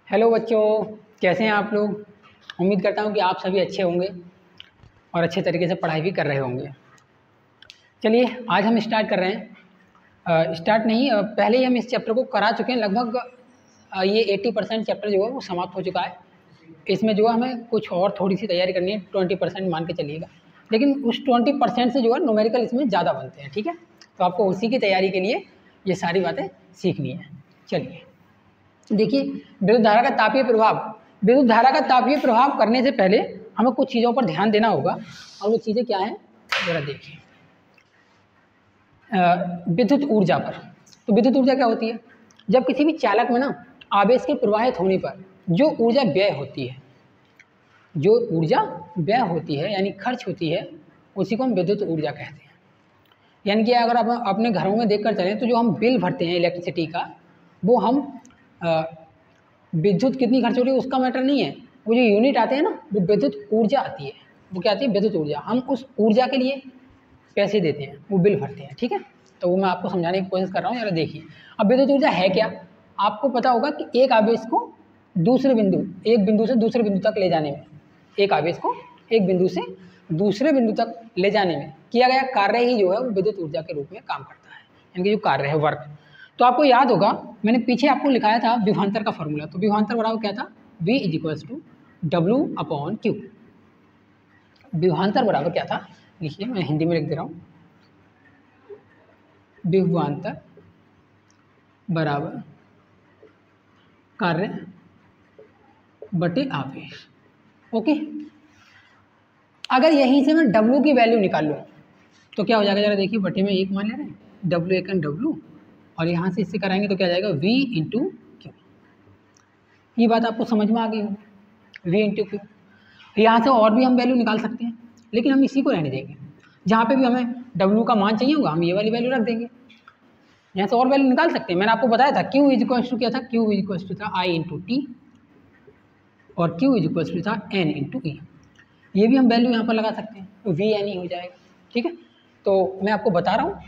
Hello बच्चों, कैसे हैं आप लोग। उम्मीद करता हूं कि आप सभी अच्छे होंगे और अच्छे तरीके से पढ़ाई भी कर रहे होंगे। चलिए आज हम स्टार्ट कर रहे हैं। स्टार्ट नहीं, पहले ही हम इस चैप्टर को करा चुके हैं। लगभग ये 80% चैप्टर जो है वो समाप्त हो चुका है। इसमें जो है हमें कुछ और थोड़ी सी तैयारी करनी है, 20% मान के चलिएगा। लेकिन उस 20% से जो है न्यूमेरिकल इसमें ज़्यादा बनते हैं, ठीक है। तो आपको उसी की तैयारी के लिए ये सारी बातें सीखनी है। चलिए देखिए, विद्युत धारा का तापीय प्रभाव। विद्युत धारा का तापीय प्रभाव करने से पहले हमें कुछ चीज़ों पर ध्यान देना होगा, और वो चीज़ें क्या हैं ज़रा देखिए। विद्युत ऊर्जा पर। तो विद्युत ऊर्जा क्या होती है? जब किसी भी चालक में ना आवेश के प्रवाहित होने पर जो ऊर्जा व्यय होती है, जो ऊर्जा व्यय होती है यानी खर्च होती है, उसी को हम विद्युत ऊर्जा कहते हैं। यानी कि अगर आप अपने घरों में देखकर चलें तो जो हम बिल भरते हैं इलेक्ट्रिसिटी का, वो हम विद्युत कितनी खर्च हो रही है उसका मैटर नहीं है। वो जो यूनिट आते हैं ना, वो विद्युत ऊर्जा आती है। वो क्या आती है? विद्युत ऊर्जा। हम उस ऊर्जा के लिए पैसे देते हैं, वो बिल भरते हैं, ठीक है। तो वो मैं आपको समझाने की कोशिश कर रहा हूँ, जरा देखिए। अब विद्युत ऊर्जा है क्या? आपको पता होगा कि एक आवेश को एक बिंदु से दूसरे बिंदु तक ले जाने में, एक आवेश को एक बिंदु से दूसरे बिंदु तक ले जाने में किया गया कार्य ही जो है वो विद्युत ऊर्जा के रूप में काम करता है। यानी कि जो कार्य है, वर्क। तो आपको याद होगा, मैंने पीछे आपको लिखाया था विभवांतर का फॉर्मूला। तो विभवांतर बराबर क्या था? V = W/Q। विभवांतर बराबर क्या था? लिखिए, मैं हिंदी में लिख दे रहा हूँ। विभवांतर बराबर कार्य बटे आवेश। ओके, अगर यहीं से मैं W की वैल्यू निकाल लूँ तो क्या हो जाएगा? जरा देखिए, बटे में 1 मान ले रहे हैं, W और यहाँ से इससे कराएंगे तो क्या जाएगा? V × Q। ये बात आपको समझ में आ गई होगी, V × Q। यहाँ से और भी हम वैल्यू निकाल सकते हैं, लेकिन हम इसी को रहने देंगे। जहाँ पे भी हमें W का मान चाहिए होगा, हम ये वाली वैल्यू रख देंगे। यहाँ से और वैल्यू निकाल सकते हैं। मैंने आपको बताया था Q = क्या था? Q = I × T और Q = था N × E। ये भी हम वैल्यू यहाँ पर लगा सकते हैं, तो V N ही हो जाएगा, ठीक है। तो मैं आपको बता रहा हूँ,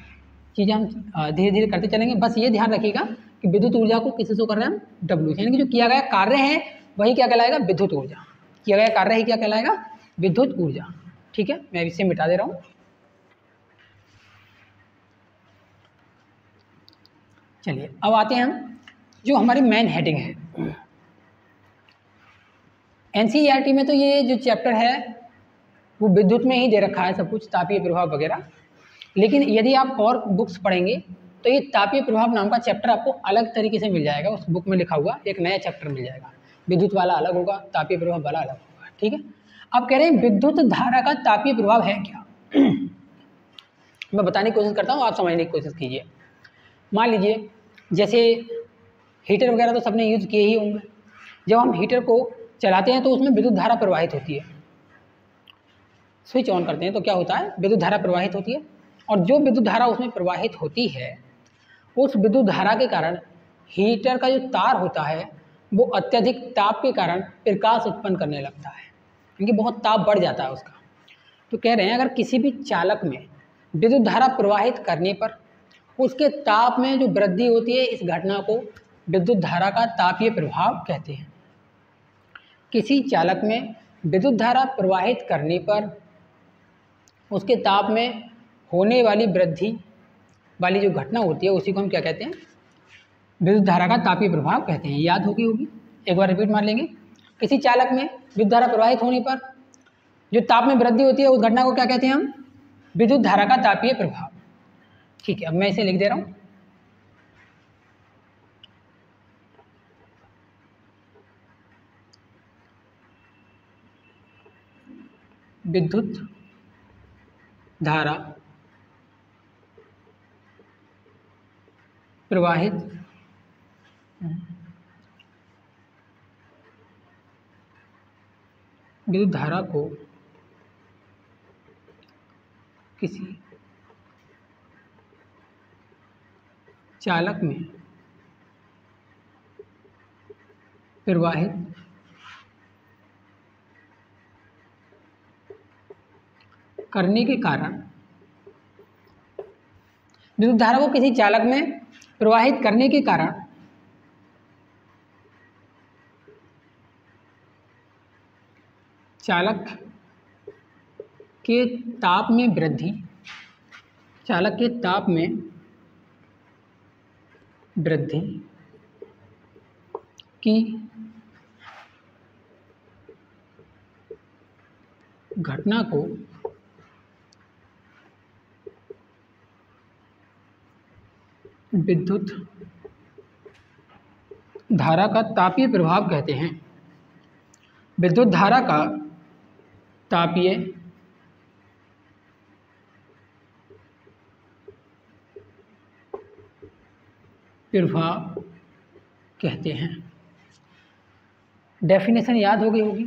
चीज़ें हम धीरे धीरे करते चलेंगे। बस ये ध्यान रखिएगा कि विद्युत ऊर्जा को किससे शो कर रहे हैं हम? W से। यानी कि जो किया गया कार्य है वही क्या कहलाएगा? विद्युत ऊर्जा। किया गया कार्य ही क्या कहलाएगा? विद्युत ऊर्जा, ठीक है। मैं इसे मिटा दे रहा हूँ। चलिए अब आते हैं हम जो हमारी मेन हेडिंग है। NCERT में तो ये जो चैप्टर है वो विद्युत में ही दे रखा है सब कुछ, तापीय प्रभाव वगैरह। लेकिन यदि आप और बुक्स पढ़ेंगे तो ये तापीय प्रभाव नाम का चैप्टर आपको अलग तरीके से मिल जाएगा। उस बुक में लिखा हुआ एक नया चैप्टर मिल जाएगा। विद्युत वाला अलग होगा, तापीय प्रभाव वाला अलग होगा, ठीक है। अब कह रहे हैं विद्युत धारा का तापीय प्रभाव है क्या? मैं बताने की कोशिश करता हूँ, आप समझने की कोशिश कीजिए। मान लीजिए जैसे हीटर वगैरह तो सबने यूज़ किए ही होंगे। जब हम हीटर को चलाते हैं तो उसमें विद्युत धारा प्रवाहित होती है। स्विच ऑन करते हैं तो क्या होता है? विद्युत धारा प्रवाहित होती है। और जो विद्युत धारा उसमें प्रवाहित होती है, उस विद्युत धारा के कारण हीटर का जो तार होता है वो अत्यधिक ताप के कारण प्रकाश उत्पन्न करने लगता है, क्योंकि बहुत ताप बढ़ जाता है उसका। तो कह रहे हैं अगर किसी भी चालक में विद्युत धारा प्रवाहित करने पर उसके ताप में जो वृद्धि होती है, इस घटना को विद्युत धारा का तापीय प्रभाव कहते हैं। किसी चालक में विद्युत धारा प्रवाहित करने पर उसके ताप में होने वाली वृद्धि वाली जो घटना होती है, उसी को हम क्या कहते हैं? विद्युत धारा का तापीय प्रभाव कहते हैं। याद होगी। एक बार रिपीट मार लेंगे। किसी चालक में विद्युत धारा प्रवाहित होने पर जो ताप में वृद्धि होती है, उस घटना को क्या कहते हैं हम? विद्युत धारा का तापीय प्रभाव, ठीक है। अब मैं इसे लिख दे रहा हूँ। विद्युत धारा प्रवाहित विद्युत धारा को किसी चालक में प्रवाहित करने के कारण, विद्युत धारा को किसी चालक में प्रवाहित करने के कारण चालक के ताप में वृद्धि, चालक के ताप में वृद्धि की घटना को विद्युत धारा का तापीय प्रभाव कहते हैं। विद्युत धारा का तापीय प्रभाव कहते हैं। डेफिनेशन याद हो गई होगी।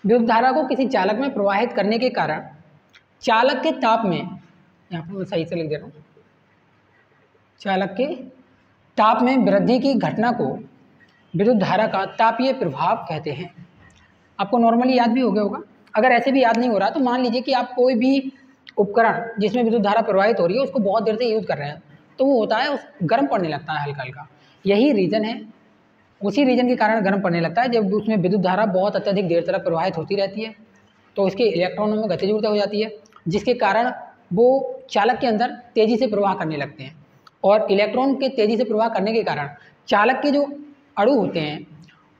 विद्युत धारा को किसी चालक में प्रवाहित करने के कारण चालक के ताप में, यहाँ पर मैं सही से लिख दे रहा हूँ, चालक के ताप में वृद्धि की घटना को विद्युत धारा का तापीय प्रभाव कहते हैं। आपको नॉर्मली याद भी हो गया होगा। अगर ऐसे भी याद नहीं हो रहा तो मान लीजिए कि आप कोई भी उपकरण जिसमें विद्युत धारा प्रवाहित हो रही है उसको बहुत देर से यूज़ कर रहे हैं, तो वो होता है गर्म पड़ने लगता है हल्का हल्का। यही रीज़न है, उसी रीजन के कारण गर्म पड़ने लगता है। जब उसमें विद्युत धारा बहुत अत्यधिक देर तक प्रवाहित होती रहती है तो उसके इलेक्ट्रॉनों में गतिज ऊर्जा हो जाती है, जिसके कारण वो चालक के अंदर तेज़ी से प्रवाह करने लगते हैं। और इलेक्ट्रॉन के तेज़ी से प्रवाह करने के कारण चालक के जो अणु होते हैं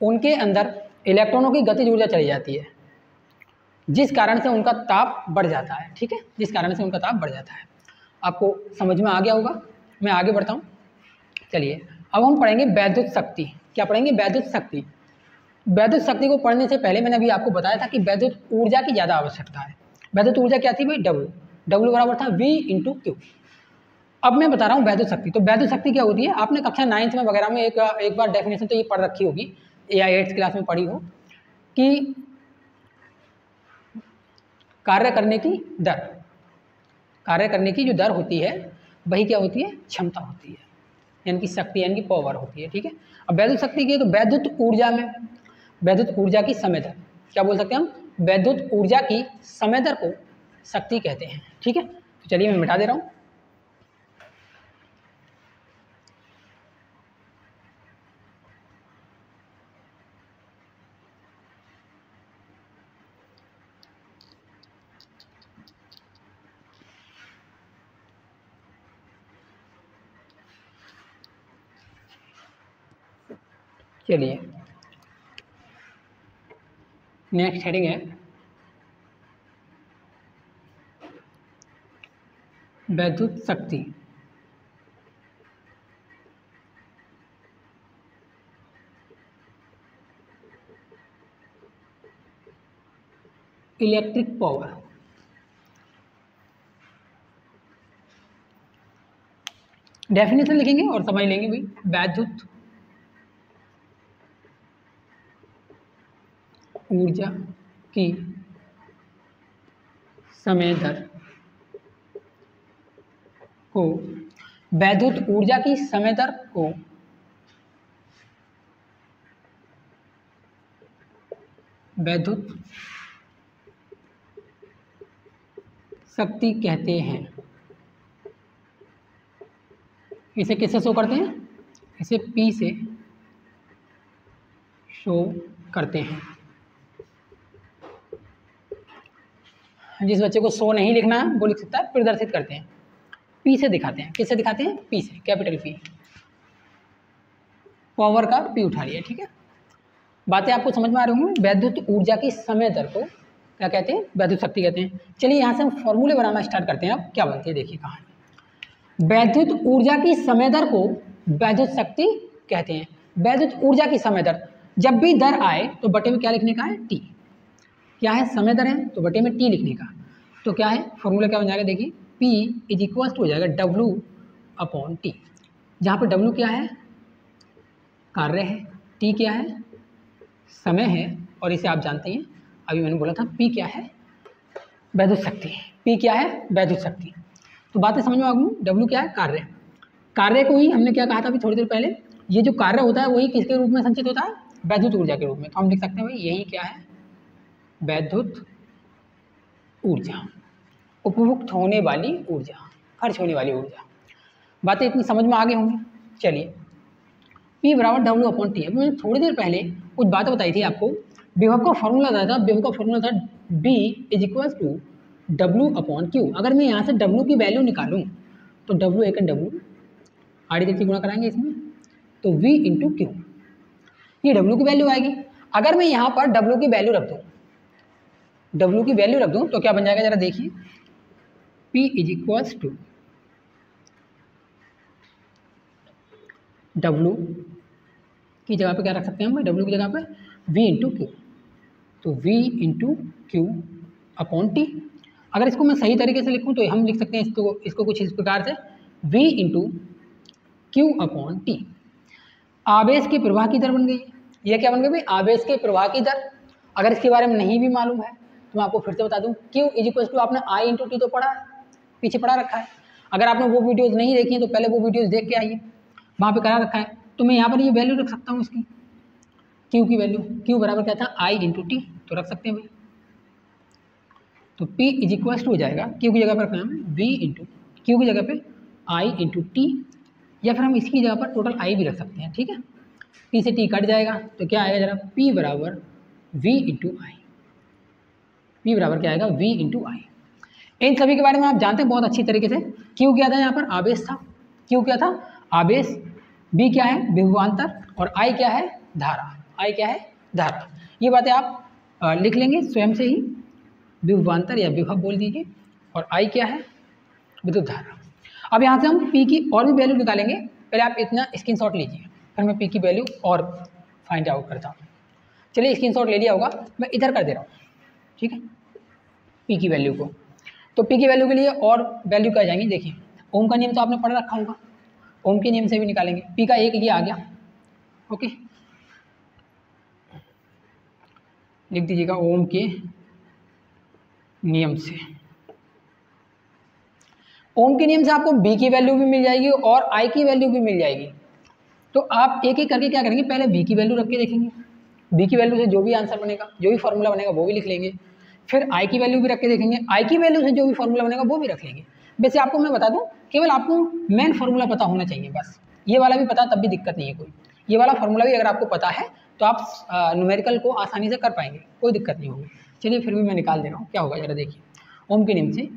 उनके अंदर इलेक्ट्रॉनों की गतिज ऊर्जा चली जाती है, जिस कारण से उनका ताप बढ़ जाता है। ठीक है, जिस कारण से उनका ताप बढ़ जाता है। आपको समझ में आ गया होगा। मैं आगे बढ़ता हूँ। चलिए अब हम पढ़ेंगे वैद्युत शक्ति। क्या पढ़ेंगे? वैद्युत शक्ति। वैद्युत शक्ति को पढ़ने से पहले मैंने अभी आपको बताया था कि वैद्युत ऊर्जा की ज़्यादा आवश्यकता है। वैद्युत ऊर्जा क्या थी भाई? W बराबर था V/Q। अब मैं बता रहा हूँ वैद्युत शक्ति। तो वैद्युत शक्ति क्या होती है? आपने कक्षा 9th में वगैरह में एक बार डेफिनेशन तो ये पढ़ रखी होगी या 8th क्लास में पढ़ी हो कि कार्य करने की दर, कार्य करने की जो दर होती है वही क्या होती है? क्षमता होती है, यानी कि शक्ति, यानी कि पावर होती है। ठीक है। अब वैद्युत शक्ति की तो वैद्युत ऊर्जा में वैद्युत ऊर्जा की समय दर, क्या बोल सकते हैं हम? वैद्युत ऊर्जा की समय दर को शक्ति कहते हैं। ठीक है, तो चलिए मैं मिटा दे रहा हूँ। चलिए नेक्स्ट हेडिंग है वैद्युत शक्ति। Electric power. डेफिनेशन लिखेंगे और समझ लेंगे भाई। वैद्युत ऊर्जा की समय दर को वैद्युत ऊर्जा की समय दर को वैद्युत शक्ति कहते हैं। इसे किससे शो करते हैं? इसे P से शो करते हैं। जिस बच्चे को शो नहीं लिखना है वो लिख सकता है प्रदर्शित करते हैं। P से दिखाते हैं। किससे दिखाते हैं? P से, कैपिटल P। पावर का P उठा लिया। ठीक है, बातें आपको समझ में आ रही होंगी। वैद्युत ऊर्जा की समय दर को क्या कहते हैं? वैद्युत शक्ति कहते हैं। चलिए यहाँ से हम फॉर्मूले बनाना स्टार्ट करते हैं। अब क्या बनती है देखिए कहानी। वैद्युत ऊर्जा की समय दर को वैद्युत शक्ति कहते हैं। वैद्युत ऊर्जा की समय दर, जब भी दर आए तो बटे में क्या लिखने का है? T। क्या है? समय दर है तो बटे में T लिखने का। तो क्या है फॉर्मूला? क्या बन जाएगा देखिए, P इज इक्वल टू हो जाएगा W/T। जहाँ पे W क्या है? कार्य है, T क्या है? समय है, और इसे आप जानते हैं अभी मैंने बोला था P क्या है? वैद्युत शक्ति। P क्या है? वैद्युत शक्ति। तो बातें समझ में आ गई। W क्या है? कार्य। कार्य को ही हमने क्या कहा था अभी थोड़ी देर पहले? ये जो कार्य होता है वही किसके रूप में संचित होता है? वैद्युत ऊर्जा के रूप में। तो हम लिख सकते हैं भाई यही क्या है? वैद्युत ऊर्जा, उपभुक्त होने वाली ऊर्जा, खर्च होने वाली ऊर्जा। बातें इतनी समझ में आ गई होंगी। चलिए P बराबर W/T। अभी मैंने थोड़ी देर पहले कुछ बातें बताई थी आपको। विभव का फॉर्मूला था, विभव का फॉर्मूला था B is equal to W/Q। अगर मैं यहाँ से W की वैल्यू निकालूँ तो W एक W आड़ी तिरछी गुणा कराएंगे इसमें, तो V इंटू क्यू, ये W की वैल्यू आएगी। अगर मैं यहाँ पर W की वैल्यू रख दूँ, W की वैल्यू रख दूँ तो क्या बन जाएगा जरा देखिए, P is equals to W की जगह पे क्या रख सकते हैं हम, W की जगह पे V इंटू क्यू, तो V into Q upon T. अगर इसको मैं सही तरीके से लिखूँ तो हम लिख सकते हैं इसको कुछ इस प्रकार से, V into Q upon T. आवेश के प्रवाह की दर बन गई। ये क्या बन गई भाई, आवेश के प्रवाह की दर। अगर इसके बारे में नहीं भी मालूम है तो मैं आपको फिर से बता दूं, Q इज इक्वल टू आपने I इंटू टी तो पढ़ा है, पीछे पढ़ा रखा है। अगर आपने वो वीडियोज़ नहीं देखी हैं तो पहले वो वीडियोज़ देख के आइए, वहाँ पे करा रखा है। तो मैं यहाँ पर ये वैल्यू रख सकता हूँ इसकी, Q की वैल्यू, Q बराबर क्या था I इंटू टी, तो रख सकते हैं भाई। तो P इज इक्वल टू हो जाएगा, Q की जगह पर रखना है V इंटू क्यू की जगह पे I इंटू टी, या फिर हम इसकी जगह पर टोटल I भी रख सकते हैं, ठीक है। P से T कट जाएगा तो क्या आएगा जरा, P बराबर V इंटू आई, P बराबर क्या आएगा V इंटू आई। इन सभी के बारे में आप जानते हैं बहुत अच्छी तरीके से। Q क्या था यहाँ पर, आवेश था, Q क्या था, आवेश, B क्या है, विभवांतर, और I क्या है, धारा, I क्या है, धारा। ये बातें आप लिख लेंगे स्वयं से ही, विभवांतर या विभव बोल दीजिए, और I क्या है, विद्युत धारा। अब यहाँ से हम P की और भी वैल्यू निकालेंगे, पहले आप इतना स्क्रीनशॉट लीजिए, फिर मैं P की वैल्यू और फाइंड आउट करता हूँ। चलिए स्क्रीनशॉट ले लिया होगा, मैं इधर कर दे रहा हूँ, ठीक है, P की वैल्यू को। तो P की वैल्यू के लिए और वैल्यू क्या जाएंगी, देखिए ओम का नियम तो आपने पढ़ रखा होगा, ओम के नियम से भी निकालेंगे। P का एक ये आ गया, ओके, लिख दीजिएगा ओम के नियम से। ओम के नियम से आपको B की वैल्यू भी मिल जाएगी और I की वैल्यू भी मिल जाएगी। तो आप एक एक करके क्या करेंगे, पहले V की वैल्यू रख के देखेंगे, B की वैल्यू से जो भी आंसर बनेगा, जो भी फॉर्मूला बनेगा वो भी लिख लेंगे। फिर I की वैल्यू भी रख के देखेंगे, I की वैल्यू से जो भी फॉर्मूला बनेगा वो भी रख लेंगे। वैसे आपको मैं बता दूं, केवल आपको मेन फॉर्मूला पता होना चाहिए बस, ये वाला भी पता तब भी दिक्कत नहीं है कोई। ये वाला फॉर्मूला भी अगर आपको पता है तो आप न्यूमेरिकल को आसानी से कर पाएंगे, कोई दिक्कत नहीं होगी। चलिए फिर भी मैं निकाल दे रहा हूँ, क्या होगा जरा देखिए। ओम के नियम से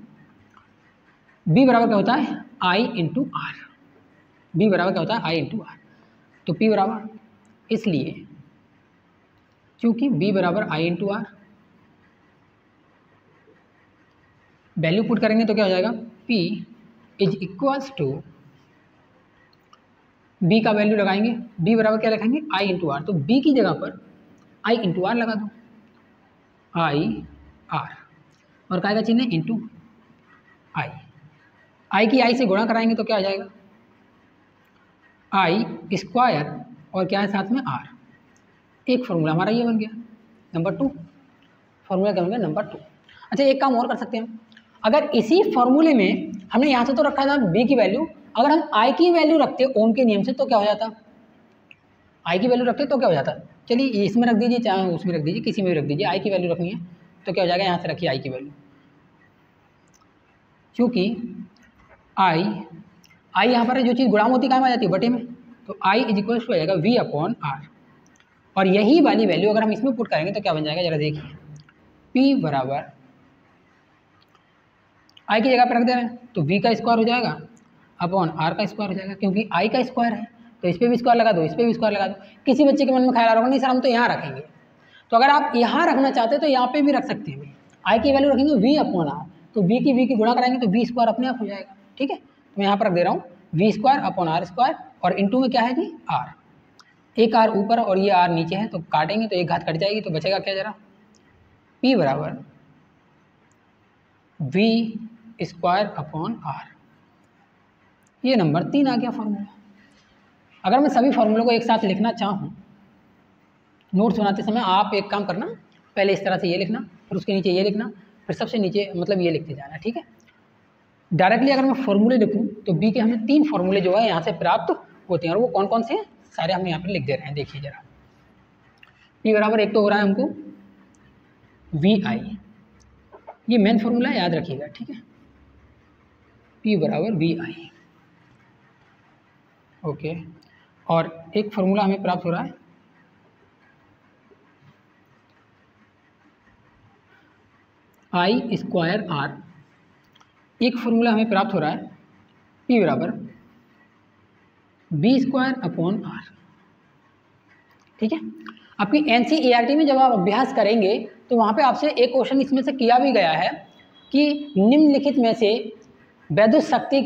B बराबर क्या होता है, I इंटू आर, B बराबर क्या होता है, I इंटू आर। तो P बराबर, इसलिए क्योंकि B बराबर I into R, value put करेंगे तो क्या हो जाएगा, P is equals to, B का वैल्यू लगाएंगे, B बराबर क्या रखेंगे, I इंटू आर। तो B की जगह पर I इंटू आर लगा दो, I आर, और काय का चिन्ह है इंटू I की I से गुणा कराएंगे तो क्या हो जाएगा, I स्क्वायर, और क्या है साथ में R। एक फॉर्मूला हमारा ये बन गया नंबर 2, फॉर्मूला क्या बन गया नंबर 2। अच्छा एक काम और कर सकते हैं, अगर इसी फॉर्मूले में हमने यहाँ से तो रखा था B की वैल्यू, अगर हम I की वैल्यू रखते ओम के नियम से तो क्या हो जाता, I की वैल्यू रखते तो क्या हो जाता। चलिए इसमें रख दीजिए, चाहे उसमें रख दीजिए, किसी में भी रख दीजिए, I की वैल्यू रखनी है तो क्या हो जाएगा, यहाँ से रखिए I की वैल्यू, क्योंकि I यहाँ पर जो चीज़ गुणाम होती है कहाँ में आ जाती है, बटे में। तो I इज इक्वल टू हो जाएगा V अपॉन आर, और यही वाली वैल्यू अगर हम इसमें पुट करेंगे तो क्या बन जाएगा जरा देखिए, P बराबर I की जगह पर रख दे रहे हैं तो V का स्क्वायर हो जाएगा अपॉन R का स्क्वायर हो जाएगा, क्योंकि I का स्क्वायर है तो इस पर भी स्क्वायर लगा दो, इस पर भी स्क्वायर लगा दो। किसी बच्चे के मन में ख्याल आ रहा होगा नहीं सर हम तो यहाँ रखेंगे, तो अगर आप यहाँ रखना चाहते हैं तो यहाँ पे भी रख सकते हैं। I की वैल्यू रखेंगे V अपॉन R, तो V की गुणा कराएंगे तो V स्क्वायर अपने आप हो जाएगा, ठीक है। तो मैं यहाँ पर रख दे रहा हूँ V square upon R square, और इंटू में क्या है जी R, एक R ऊपर और ये R नीचे है तो काटेंगे तो एक घात कट जाएगी, तो बचेगा क्या जरा, P बराबर V स्क्वायर अपॉन R। ये नंबर 3 आ गया फॉर्मूला। अगर मैं सभी फॉर्मूलों को एक साथ लिखना चाहूँ, नोट्स बनाते समय आप एक काम करना, पहले इस तरह से ये लिखना, फिर उसके नीचे ये लिखना, फिर सबसे नीचे मतलब ये लिखते जाना, ठीक है। डायरेक्टली अगर मैं फॉर्मूले लिखूँ तो B के हमें 3 फॉर्मूले जो है यहाँ से प्राप्त होते हैं, और वो कौन कौन से हैं सारे हम यहाँ पर लिख दे रहे हैं, देखिए जरा। P बराबर एक तो हो रहा है हमको VI, ये मेन फॉर्मूला याद रखिएगा, ठीक है, P बराबर VI, ओके। और एक फॉर्मूला हमें प्राप्त हो रहा है आई स्क्वायर आर, एक फॉर्मूला हमें प्राप्त हो रहा है P बराबर बी स्क्वायर अपॉन आर। ठीक है, आपकी NCERT में जब आप अभ्यास करेंगे तो वहाँ पे आपसे एक क्वेश्चन इसमें से किया भी गया है कि निम्नलिखित में से वैद्युत शक्ति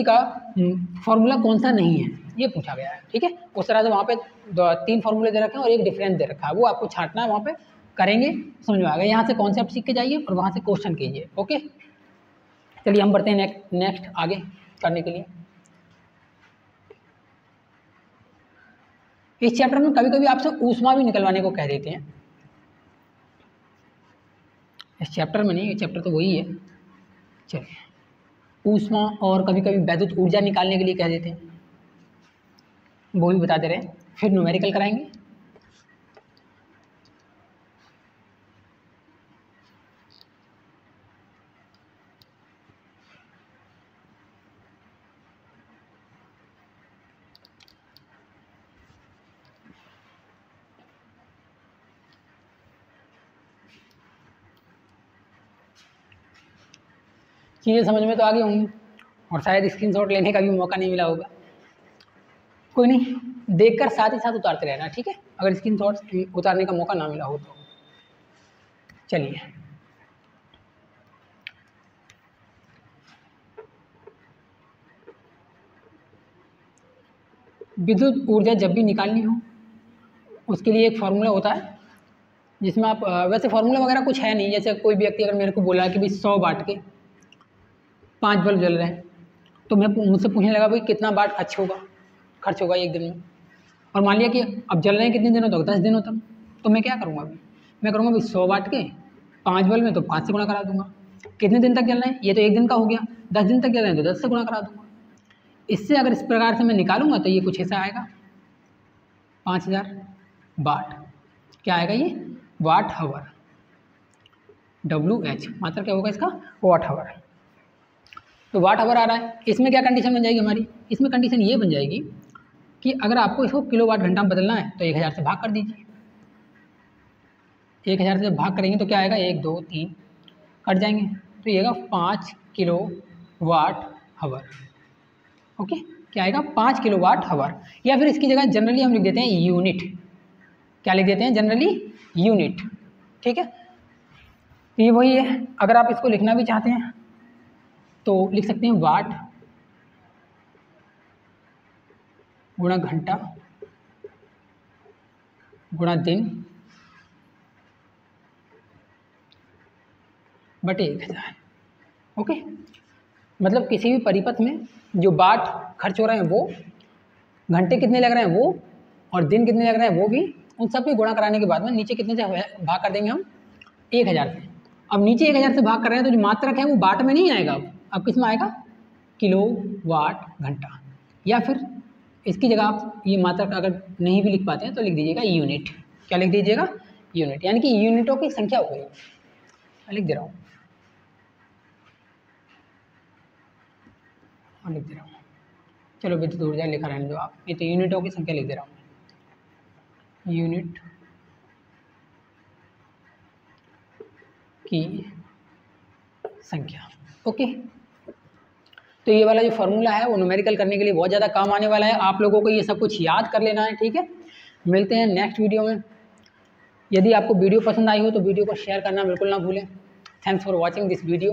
का फॉर्मूला कौन सा नहीं है, ये पूछा गया है। ठीक है, उस तरह से वहाँ पे 3 फॉर्मूले दे रखे हैं और एक डिफरेंस दे रखा है, वो आपको छांटना है, वहाँ पे करेंगे समझ में आ गया। यहाँ से कॉन्सेप्ट सीख के जाइए और वहाँ से क्वेश्चन कीजिए। ओके, चलिए हम बढ़ते हैं नेक्स्ट आगे करने के लिए। इस चैप्टर में कभी कभी आपसे ऊष्मा भी निकलवाने को कह देते हैं। इस चैप्टर में नहीं, ये चैप्टर तो वही है। चलिए, ऊष्मा और कभी कभी वैद्युत ऊर्जा निकालने के लिए कह देते हैं, वो भी बता दे रहे हैं। फिर न्यूमेरिकल कराएंगे। चीज़ें समझ में तो आ गई होंगी और शायद स्क्रीनशॉट लेने का भी मौका नहीं मिला होगा। कोई नहीं, देखकर साथ ही साथ उतारते रहना। ठीक है, अगर स्क्रीनशॉट उतारने का मौका ना मिला हो तो। चलिए, विद्युत ऊर्जा जब भी निकालनी हो उसके लिए एक फार्मूला होता है जिसमें आप वैसे फार्मूला वगैरह कुछ है नहीं। जैसे कोई व्यक्ति अगर मेरे को बोला कि भाई 100 वाट के 5 बल्ब जल रहे हैं, तो मैं मुझसे पूछने लगा भाई कितना वाट खर्च होगा एक दिन में, और मान लिया कि अब जल रहे हैं कितने दिनों तक, 10 दिनों तक, तो मैं क्या करूँगा अभी, मैं करूँगा भाई 100 वाट के 5 बल्ब में तो 5 से गुणा करा दूंगा। कितने दिन तक जल रहे हैं, ये तो एक दिन का हो गया, 10 दिन तक जल रहे हैं तो 10 से गुणा करा दूंगा। इससे अगर इस प्रकार से मैं निकालूंगा तो ये कुछ ऐसा आएगा 5000 वाट। क्या आएगा ये, वाट हावर, WH मात्रा क्या होगा इसका, वाट हावर। तो वाट हावर आ रहा है। इसमें क्या कंडीशन बन जाएगी हमारी, इसमें कंडीशन ये बन जाएगी कि अगर आपको इसको किलोवाट घंटा में बदलना है तो 1000 से भाग कर दीजिए। 1000 से भाग करेंगे तो क्या आएगा, 1 2 3 कट जाएंगे तो ये आएगा 5 किलोवाट हावर। ओके, क्या आएगा, 5 किलोवाट हावर। या फिर इसकी जगह जनरली हम लिख देते हैं यूनिट। क्या लिख देते हैं, जनरली यूनिट। ठीक है, तो ये वही है। अगर आप इसको लिखना भी चाहते हैं तो लिख सकते हैं वाट गुणा घंटा गुणा दिन बटे 1000। ओके, मतलब किसी भी परिपथ में जो वाट खर्च हो रहे हैं वो, घंटे कितने लग रहे हैं वो, और दिन कितने लग रहे हैं वो भी, उन सब की गुणा कराने के बाद में नीचे कितने से भाग कर देंगे हम, 1000 से। अब नीचे 1000 से भाग कर रहे हैं तो जो मात्रक है वो वाट में नहीं आएगा, अब किस में आएगा, किलो वाट घंटा। या फिर इसकी जगह आप ये मात्रक अगर नहीं भी लिख पाते हैं तो लिख दीजिएगा यूनिट। क्या लिख दीजिएगा, यूनिट, यानी कि यूनिटों की संख्या हो गई। मैं लिख दे रहा हूँ, लिख दे रहा हूँ, चलो विद्युत ऊर्जा लिखा रहने दो आप, ये तो यूनिटों की संख्या लिख दे रहा हूँ, यूनिट की संख्या। ओके, तो ये वाला जो फार्मूला है वो न्यूमेरिकल करने के लिए बहुत ज़्यादा काम आने वाला है। आप लोगों को ये सब कुछ याद कर लेना है। ठीक है, मिलते हैं नेक्स्ट वीडियो में। यदि आपको वीडियो पसंद आई हो तो वीडियो को शेयर करना बिल्कुल ना भूलें। Thanks for watching this video.